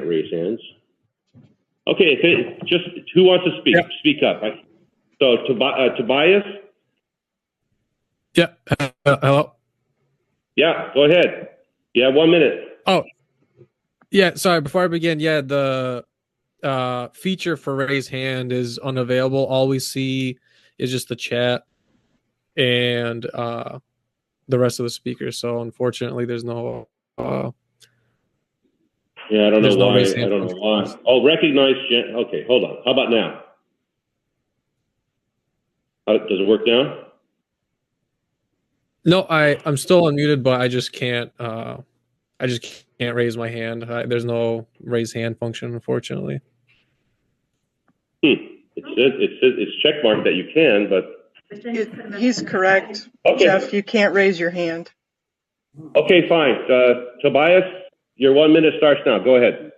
raise hands. Okay, just who wants to speak? Yeah. Speak up. So Tobias? Yeah, hello? Yeah, go ahead. You have 1 minute. Oh, yeah, sorry, before I begin, yeah, the feature for raise hand is unavailable. All we see is just the chat and the rest of the speakers. So unfortunately, there's no yeah, I don't know why. I don't know why. Oh, recognize. Okay, hold on. How about now? Does it work now? No, I'm still unmuted, but I just can't raise my hand. There's no raise hand function, unfortunately. It's checkmarked that you can, but he's correct. Okay. Jeff, you can't raise your hand. Okay, fine. Tobias, your 1 minute starts now. Go ahead.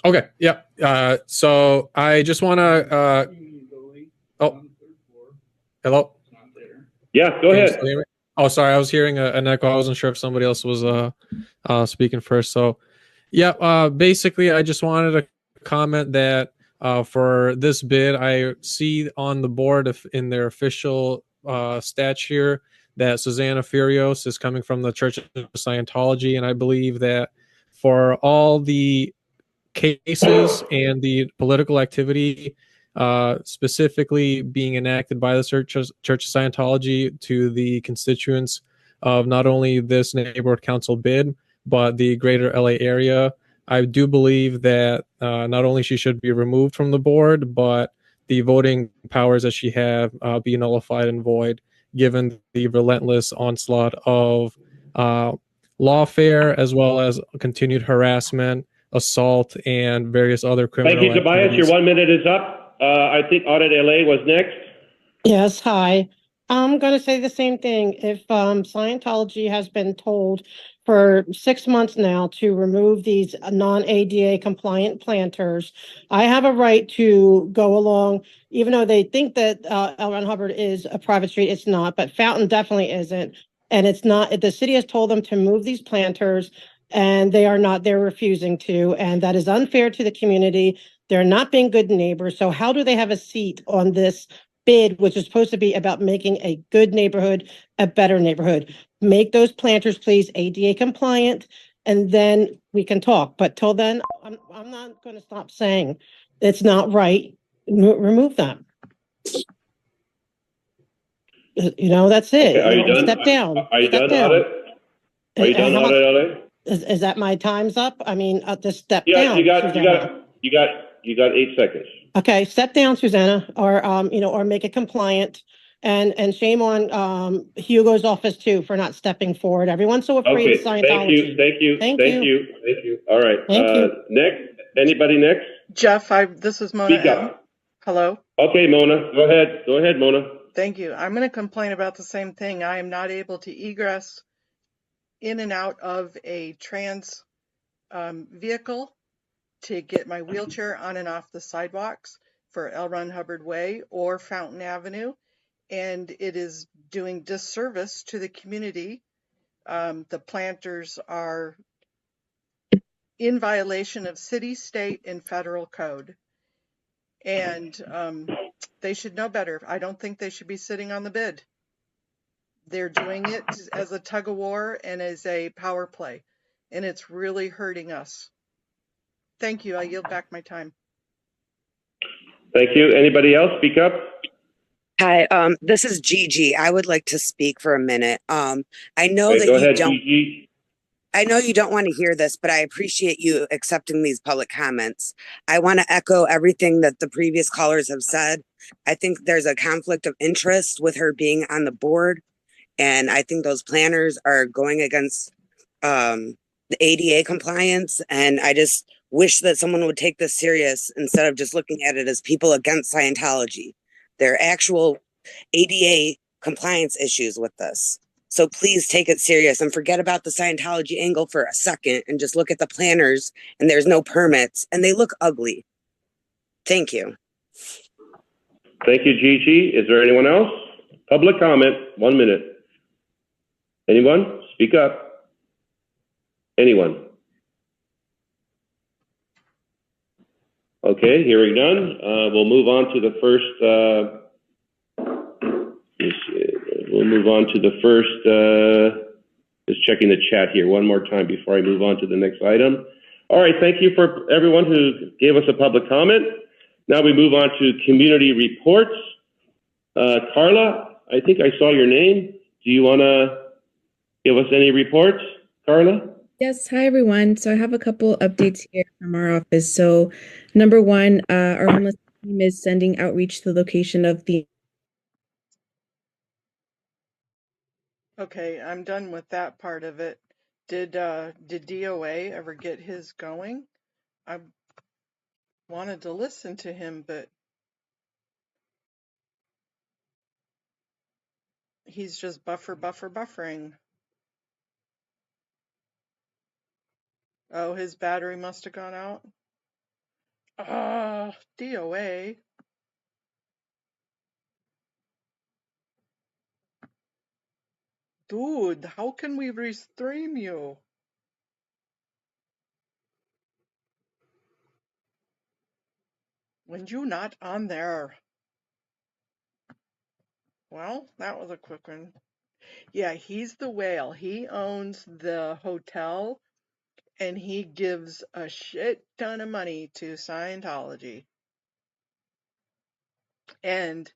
Okay, yeah. So I just want to. Oh, hello. Yeah, go ahead. Oh, sorry, I was hearing an echo. I wasn't sure if somebody else was speaking first. So, yeah, basically, I just wanted to comment that for this bid, I see on the board in their official stats here that Susanna Furios is coming from the Church of Scientology, and I believe that for all the cases and the political activity specifically being enacted by the Church of Scientology to the constituents of not only this neighborhood council bid, but the greater LA area, I do believe that not only she should be removed from the board, but the voting powers that she have be nullified and void, given the relentless onslaught of lawfare as well as continued harassment, assault, and various other criminal activities. Thank you, Tobias. activities. Your 1 minute is up. I think Audit LA was next. Yes, hi. I'm going to say the same thing. If Scientology has been told for 6 months now to remove these non-ADA compliant planters, I have a right to go along, even though they think that L. Ron Hubbard is a private street. It's not, but Fountain definitely isn't. And it's not, the city has told them to move these planters, and they are not, they're refusing to, and that is unfair to the community. They're not being good neighbors. So how do they have a seat on this bid, which is supposed to be about making a good neighborhood a better neighborhood? Make those planters, please, ADA compliant, and then we can talk. But till then, I'm not going to stop saying it's not right. Remove them. You know, that's it. Okay, are you done? Step down. Are you Step done, down. Audit? Are you done, Audit LA? Is that my time's up? I mean, just step Yeah, down. you got 8 seconds. Okay, step down, Susanna, or or make it compliant. And shame on Hugo's office too for not stepping forward. Everyone's so afraid of Scientology. Thank you. All right. Thank you. Next, anybody next? Jeff, this is Mona. Speak up. Hello. Okay, Mona, go ahead. Go ahead, Mona. Thank you. I'm going to complain about the same thing. I am not able to egress in and out of a trans vehicle to get my wheelchair on and off the sidewalks for L. Ron Hubbard Way or Fountain Avenue, and it is doing disservice to the community. The planters are in violation of city, state, and federal code, and they should know better. I don't think they should be sitting on the bid. They're doing it as a tug of war and as a power play, and it's really hurting us. Thank you. I yield back my time. Thank you. Anybody else? Speak up. Hi, this is Gigi. I would like to speak for a minute. I know that go you ahead, don't. Gigi. I know you don't want to hear this, but I appreciate you accepting these public comments. I want to echo everything that the previous callers have said. I think there's a conflict of interest with her being on the board, and I think those planners are going against the ADA compliance, and I just wish that someone would take this serious instead of just looking at it as people against Scientology. There are actual ADA compliance issues with this. So please take it serious and forget about the Scientology angle for a second and just look at the planners, and there's no permits and they look ugly. Thank you. Thank you, Gigi. Is there anyone else? Public comment, 1 minute. Anyone? Speak up. Anyone? Okay, hearing none, we'll move on to the first, just checking the chat here one more time before I move on to the next item. All right, thank you for everyone who gave us a public comment. Now we move on to community reports. Carla, I think I saw your name. Do you want to give us any reports, Carla? Yes, hi everyone. So I have a couple updates here from our office. So number one, our homeless team is sending outreach to the location of the Okay, I'm done with that part of it. Did DOA ever get his going? I wanted to listen to him, but he's just buffering. Oh, his battery must have gone out. Ah, DOA. Dude, how can we restream you? When you not on there? Well, that was a quick one. Yeah, he's the whale. He owns the hotel and he gives a shit ton of money to Scientology. And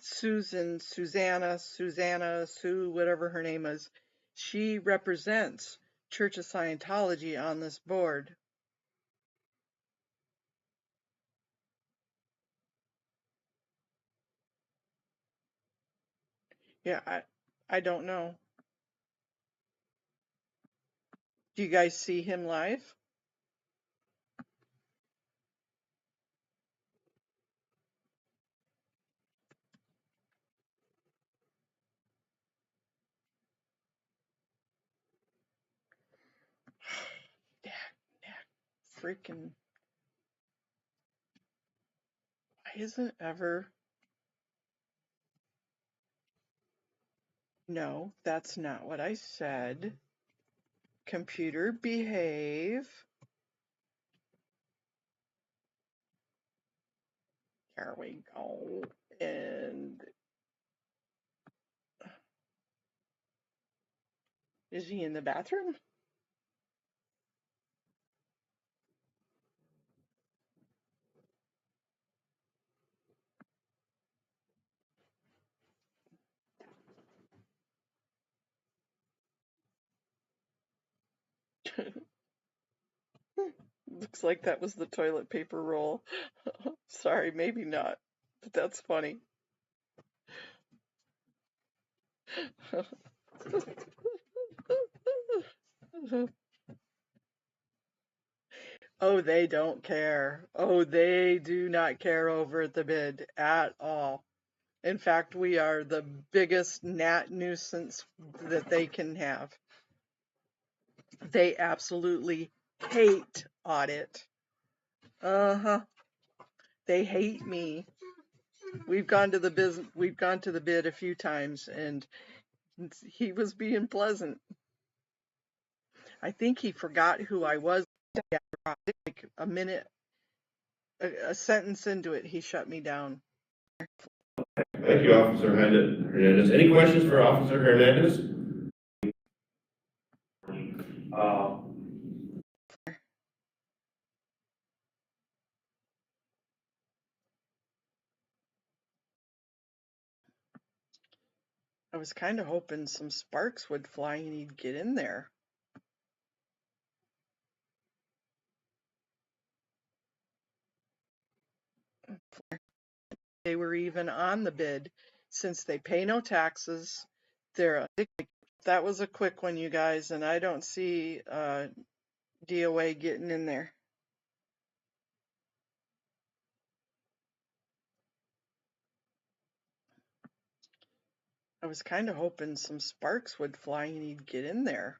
Susanna, Sue, whatever her name is, she represents Church of Scientology on this board. Yeah, I don't know. Do you guys see him live? Freaking, why isn't ever? No, that's not what I said. Computer, behave. There we go. And is he in the bathroom? Looks like that was the toilet paper roll. Sorry, maybe not, but that's funny. Oh, they don't care. Oh, they do not care over at the bid at all. In fact, we are the biggest gnat nuisance that they can have. They absolutely hate audit. Uh-huh. They hate me. We've gone to the bid a few times and he was being pleasant. I think he forgot who I was. Like a minute, a sentence into it, he shut me down. Thank you, Officer Hernandez. Any questions for Officer Hernandez? I was kind of hoping some sparks would fly and he'd get in there. They were even on the bid since they pay no taxes. They're that was a quick one, you guys, and I don't see DOA getting in there. I was kind of hoping some sparks would fly and he'd get in there.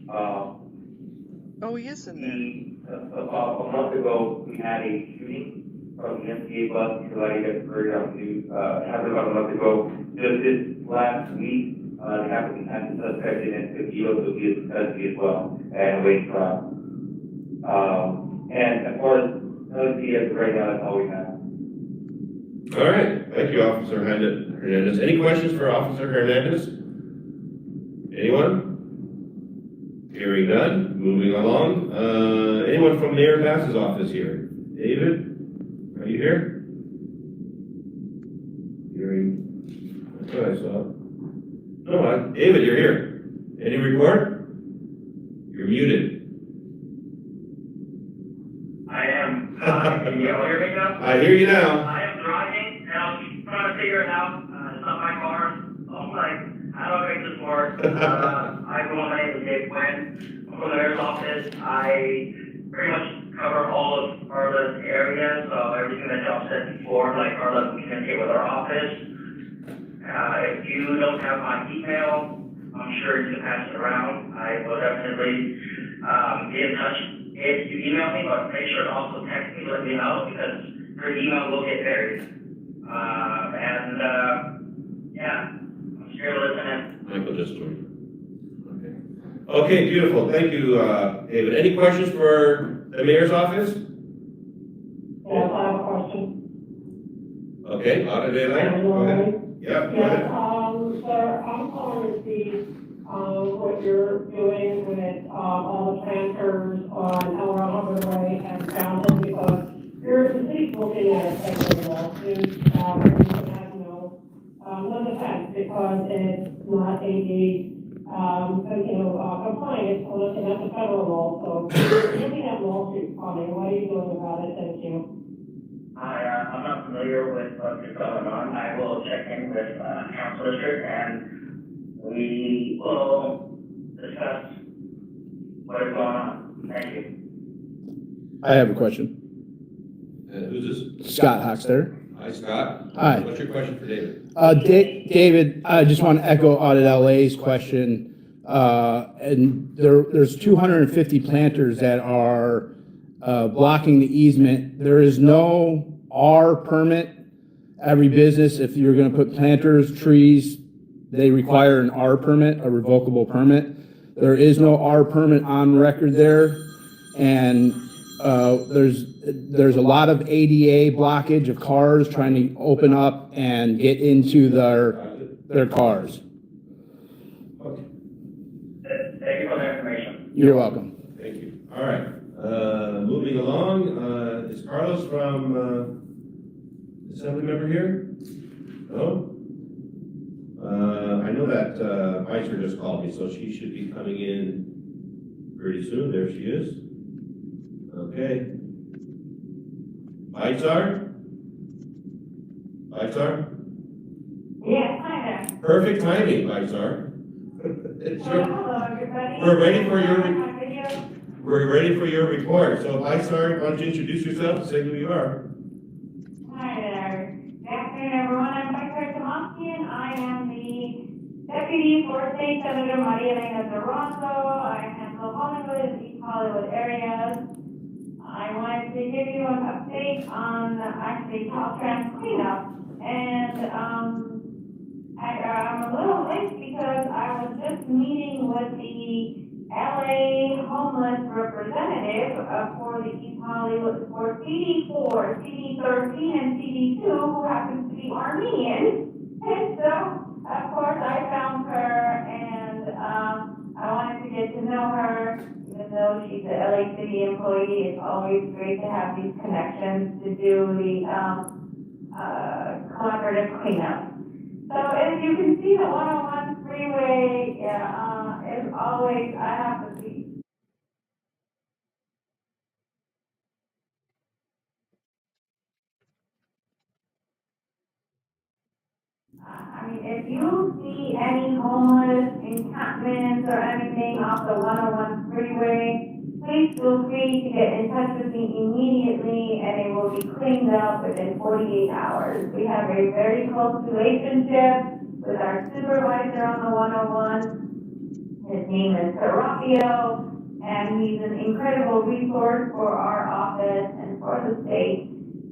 Oh, he is in there. About a month ago, we had a shooting from the MTA bus. You might have heard on the news. It happened about a month ago. Just this last week, they happened to have the suspect in Escondido to be in custody as well and waiting trial. And as far as LCS right now, that's all we have. All right, thank you, Officer Hernandez. Any questions for Officer Hernandez? Anyone? Hearing none, moving along. Anyone from Mayor Bass's office here? David, are you here? Hearing, that's what I saw. No, David, you're here. Any report? You're muted. I am. Can you all hear me now? I hear you now. I am driving, and I'm trying to figure it out. It's not my car. So I'm like, how do I make this work? My name is Dave Quinn. I'm from the mayor's office. I pretty much cover all of Carla's areas, so everything that y'all said before, like Carla can communicate with our office. If you don't have my email, I'm sure you can pass it around. I will definitely be in touch if you email me, but make sure to also text me, let me know, because your email will get buried. Yeah, I'm sure listening. Michael just joined. Okay, beautiful. Thank you, David. Any questions for the mayor's office? Yes, I have a question. Okay, Audrey, go ahead. Yeah, go ahead. Sir, I'm calling to see what you're doing with all the planters on El Rojo Way and Fountain, because the city's looking at it like a lawsuit, has no defense because it's not AD compliant, so looking at the federal law. So we're looking at lawsuits coming. What are you doing about it? Thank you. I'm not familiar with what's going on. I will check in with council district and we will discuss what is going on. Thank you. I have a question. Who's this? Scott Hoxter. Hi, Scott. Hi. What's your question for David? David, I just want to echo Audit LA's question. And there's 250 planters that are blocking the easement. There is no R permit. Every business, if you're going to put planters, trees, they require an R permit, a revocable permit. There is no R permit on record there, and there's a lot of ADA blockage of cars trying to open up and get into their cars. Okay. Thank you for the information. You're welcome. Thank you. All right. Moving along, is Carlos from Assembly member here? No? I know that Meister just called me, so she should be coming in pretty soon. There she is. Okay. Beitzar? Yes, hi there. Perfect timing, Beitzar. Hello, everybody. We're ready for your report. So, Beitzar, why don't you introduce yourself and say who you are? Hi there. Good afternoon, everyone. I'm Vice Tomaski, and I am the Deputy for State Senator Maria Elena Toronto. I handle Hollywood and East Hollywood areas. I wanted to give you an update on actually Caltrans cleanup. And I'm a little late because I was just meeting with the LA homeless representative for the East Hollywood, for CD4, CD13, and CD2, who happens to be Armenian. And so, of course, I found her, and I wanted to get to know her. Even though she's an LA City employee, it's always great to have these connections to do the collaborative cleanup. So as you can see, the 101 freeway is always, I have to see. I mean, if you see any homeless encampments or anything off the 101 freeway, please feel free to get in touch with me immediately and it will be cleaned up within 48 hours. We have a very close relationship with our supervisor on the 101. His name is Serapio, and he's an incredible resource for our office and for the state,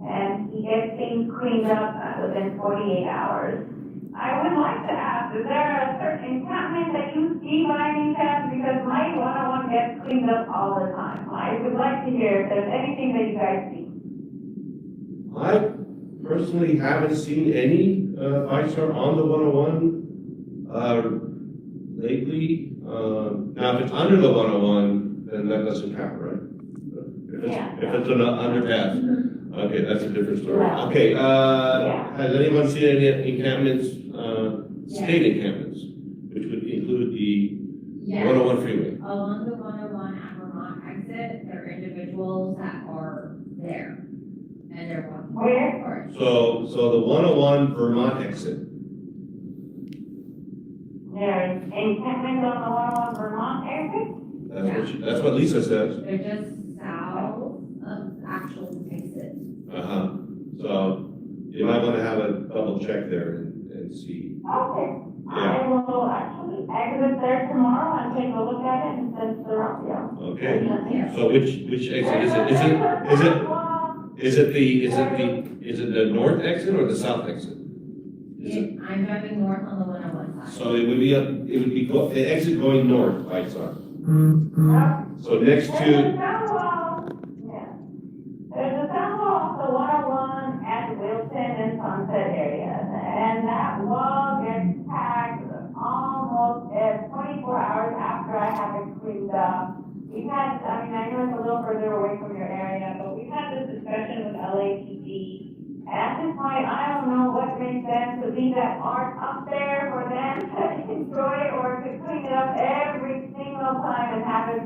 and he gets things cleaned up within 48 hours. I would like to ask, is there a certain encampment that you see by any chance? Because my 101 gets cleaned up all the time. I would like to hear if there's anything that you guys see. I personally haven't seen any VISAR on the 101 lately. Now, if it's under the 101, then that doesn't count, right? If it's an underpass, okay, that's a different story. Okay, has anyone seen any encampments, state encampments, which would include the 101 freeway? Along the 101 at Vermont exit, there are individuals that are there. And they're one. Where? So the 101 Vermont exit. There's encampments on the 101 Vermont exit? That's what Lisa says. They're just south of actual exit. So you might want to have a double check there and see. Okay. I will actually exit there tomorrow and take a look at it and send it to Raphael. Okay. So which exit is it? Is it the north exit or the south exit? I'm driving north on the 101 side. So it would be the exit going north, right, sir? So next There's a to, sound wall, there's a sound wall off the 101 at the Wilson and Sunset areas, and that wall gets tagged almost 24 hours after I have it cleaned up. We've had, I know it's a little further away from your area, but we've had this discussion with LAPD. And at this point, I don't know what makes sense to leave that art up there for them to enjoy or to clean it up every single time and have it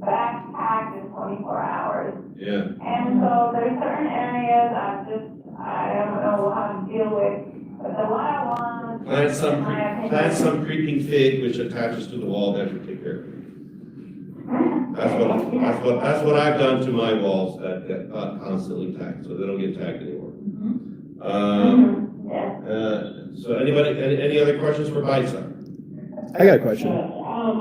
back packed in 24 hours. yeah. And so there's certain areas I don't know how to deal with, but the one I want. Plant some creeping fig which attaches to the wall, that should take care of it. That's what I've done to my walls that get constantly tagged, so they don't get tagged anymore. So any other questions for Bison? I got a question. I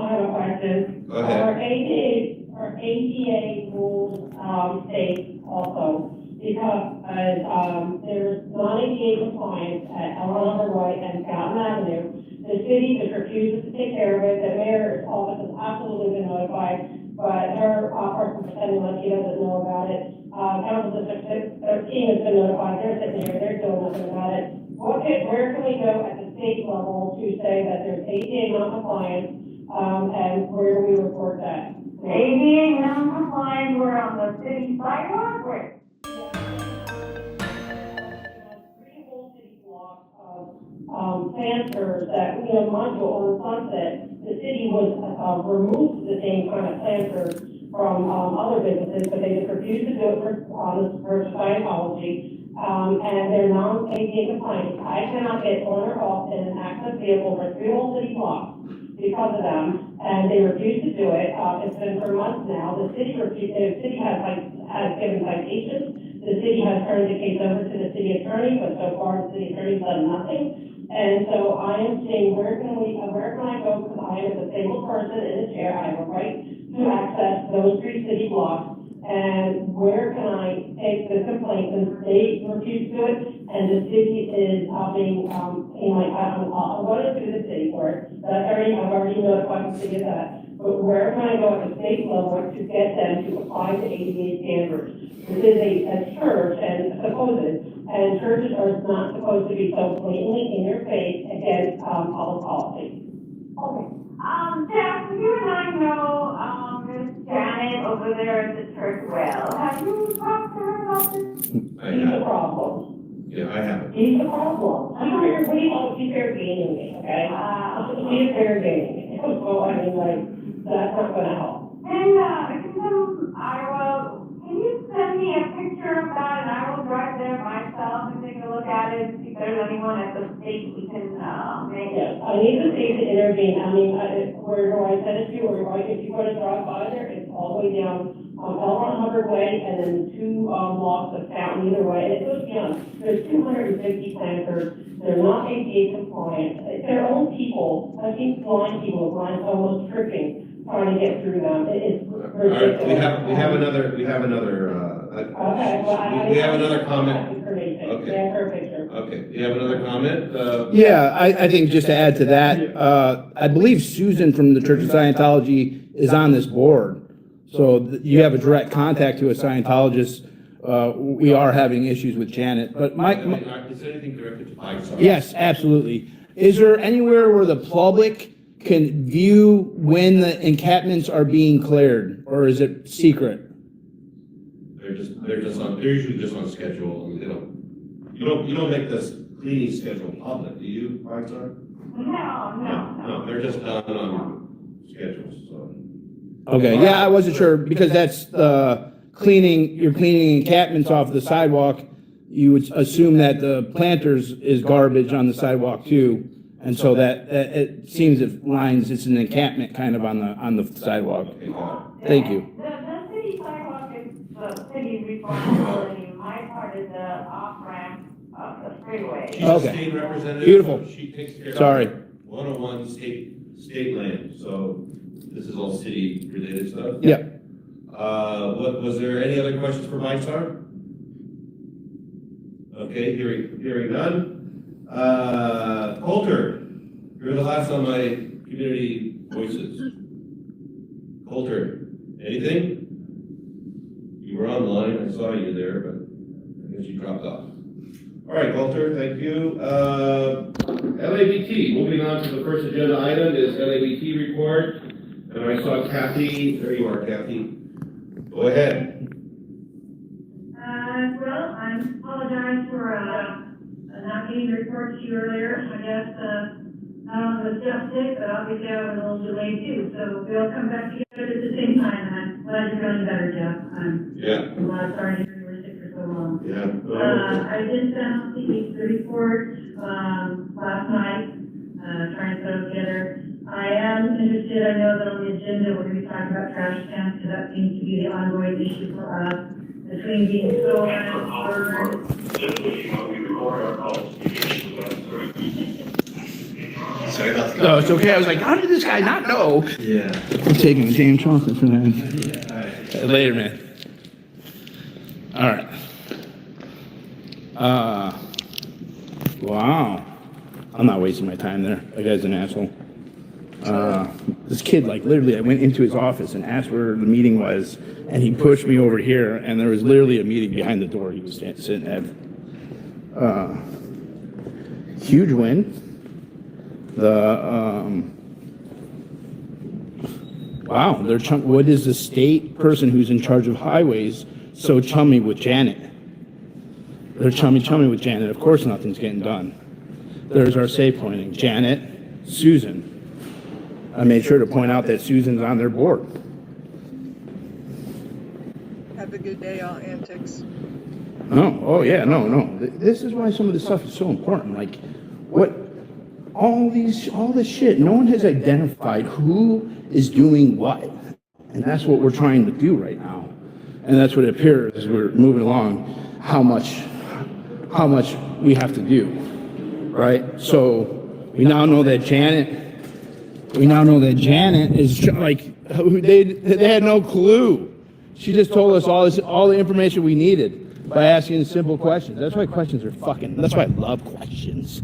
have a question. Go ahead. Our ADA rules state also, because there's non-ADA compliance at Eleanor Roy and Fountain Avenue. The city just refuses to take care of it. The mayor's office has absolutely been notified, but her person pretending like she doesn't know about it. Council District 13 has been notified. They're sitting here, they're doing nothing about it. Where can we go at the state level to say that there's ADA non-compliance, and where do we report that? ADA non-compliant, we're on the city sidewalk, where? Three whole city blocks of planters that, module on the Sunset, the city was removed the same kind of planters from other businesses, but they just refused to do it for Scientology, and they're non-ADA compliant. I cannot get on or off in an access vehicle for three whole city blocks because of them, and they refuse to do it. It's been for months now. The city has given citations. The city has turned the case over to the city attorney, but so far the city attorney's done nothing. And so I am saying, where can I go? Because I am a disabled person in a chair. I have a right to access those three city blocks. And where can I take this complaint? Since they refuse to do it, and the city is being, I'll go to the city for it. I've already notified the city of that. But where can I go at the state level to get them to apply to ADA standards? This is a church, and churches are not supposed to be so blatantly in your face against public policy. Okay. Jeff, you and I know, Miss Janet over there at the church well. Have you talked to her about this? I He's the have. problem. Yeah, I have. He's the problem. She's fair gaming me, okay? She's fair gaming me. So, that's not gonna help. And, can you send me a picture of that, and I will drive there myself and take a look at it and see if there's anyone at the state we can, make. Yes, I need the state to intervene. Where do I send it to, or if you want to drive by there, it's all the way down, Elron Hubbard Way, and then two, blocks of Fountain either way, and it goes beyond. There's 250 planters. They're not ADA compliant. It's their own people. I've seen blind people, blind almost tripping. trying to get through them. It's All right, ridiculous. we have another, Okay, well, we have another comment. Information. Okay. Yeah, her picture. Okay, you have another comment? Yeah, I think just to add to that, I believe Susan from the Church of Scientology is on this board. So you have a direct contact to a Scientologist. We are having issues with Janet, but Is there anything directed to Mike? yes, absolutely. Is there anywhere where the public can view when the encampments are being cleared, or is it secret? They're usually just on schedule. I mean, you don't make this cleaning schedule public, do you, Mike? No, they're just done on schedules, so. Okay, yeah, I wasn't sure, because that's you're cleaning encampments off the sidewalk. You would assume that the planters is garbage on the sidewalk too. And so that it seems it's an encampment kind of on the sidewalk. Thank you. The city sidewalk is the city's responsibility. My part is the off-ramp of the freeway. She's a state representative. Beautiful. So she takes care Sorry. of 101 state land, so this is all city related stuff. Yeah. Was there any other questions for Mike Star? Okay, hearing none. Coulter, you're the last on my community voices. Coulter, anything? You were online, I saw you there, but I guess you dropped off. All right, Coulter, thank you. LABT, moving on to the first agenda item is LABT report. And I saw Kathy, there you are, Kathy. Go ahead. Well, I apologize for not getting the report to you earlier. I guess I was just sick, but obviously I was a little delayed too. So we all come back together at the same time, and I'm glad you're feeling better, Jeff. I'm sorry to hear you were sick for so long. Yeah. I did send out the report last night, trying to put it together. I am interested, I know that on the agenda we're going to be talking about trash cans, because that seems to be the ongoing issue for us, between being stolen and burned. Sorry about that. No, it's okay. I was like, how did this guy not know? Yeah. I'm taking James chocolate for that. Yeah, all right. Later, man. All right. Wow. I'm not wasting my time there. That guy's an asshole. This kid, like, literally, I went into his office and asked where the meeting was, and he pushed me over here, and there was literally a meeting behind the door he was sitting at. Huge win. Wow, what is the state person who's in charge of highways so chummy with Janet? They're chummy with Janet. Of course nothing's getting done. There's our safe pointing. Janet, Susan. I made sure to point out that Susan's on their board. Have a good day, all antics. Oh yeah, no. This is why some of this stuff is so important. Like, all this shit, no one has identified who is doing what. And that's what we're trying to do right now. And that's what it appears as we're moving along, how much we have to do, right? So we now know that Janet is like, they had no clue. She just told us all the information we needed by asking simple questions. That's why questions are that's why I love questions.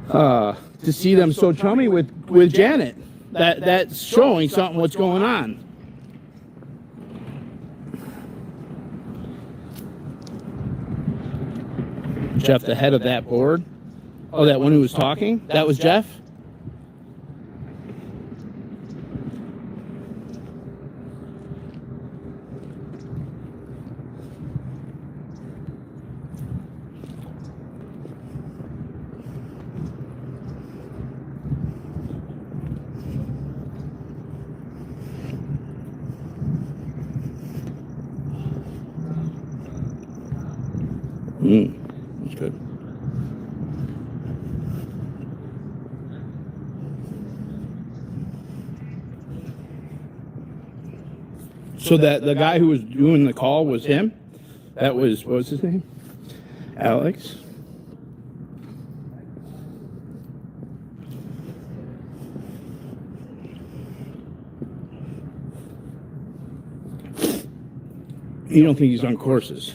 To see them so chummy with Janet, that's showing something what's going on. Jeff, the head of that board? Oh, that one who was talking? That was Jeff? That's good. So that the guy who was doing the call was him? That was, what was his name? Alex? You don't think he's on courses?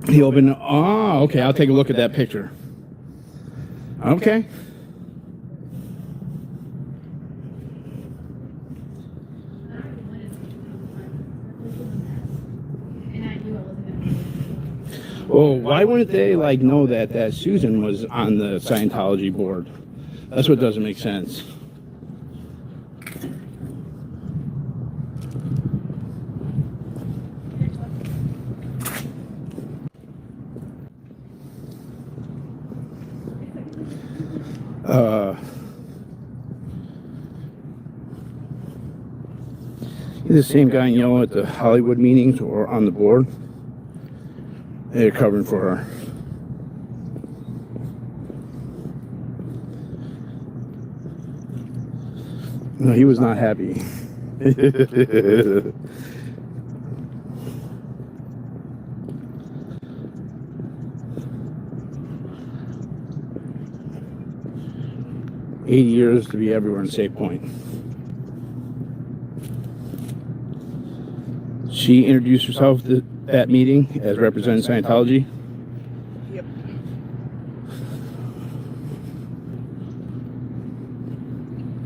He opened. Oh, okay. I'll take a look at that picture. Okay. Well, why wouldn't they like know that Susan was on the Scientology board? That's what doesn't make sense. He's the same guy in yellow at the Hollywood meetings or on the board. They're covering for her. No, he was not happy. 80 years to be everywhere in Safe Point. She introduced herself to that meeting as representing Scientology. Yep.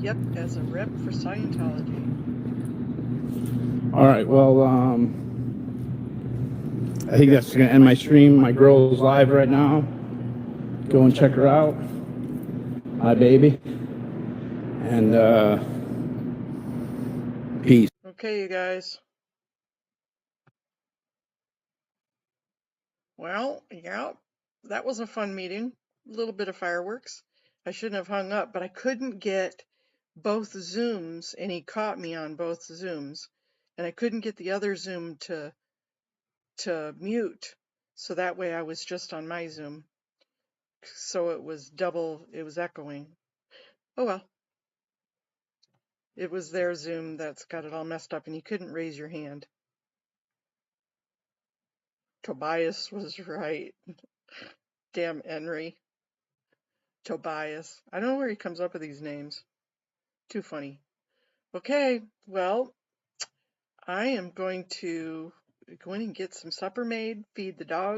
Yep, as a rep for Scientology. All right, well, I think that's going to end my stream. My girl is live right now. Go and check her out. Hi, baby. And peace. Okay, you guys. Well, yeah, that was a fun meeting. A little bit of fireworks. I shouldn't have hung up, but I couldn't get both Zooms, and he caught me on both Zooms, and I couldn't get the other Zoom to mute, so that way I was just on my Zoom. So it was echoing. Oh well. It was their Zoom that's got it all messed up, and you couldn't raise your hand. Tobias was right. Damn Henry. Tobias. I don't know where he comes up with these names. Too funny. Okay, well, I am going to go in and get some supper made, feed the dog.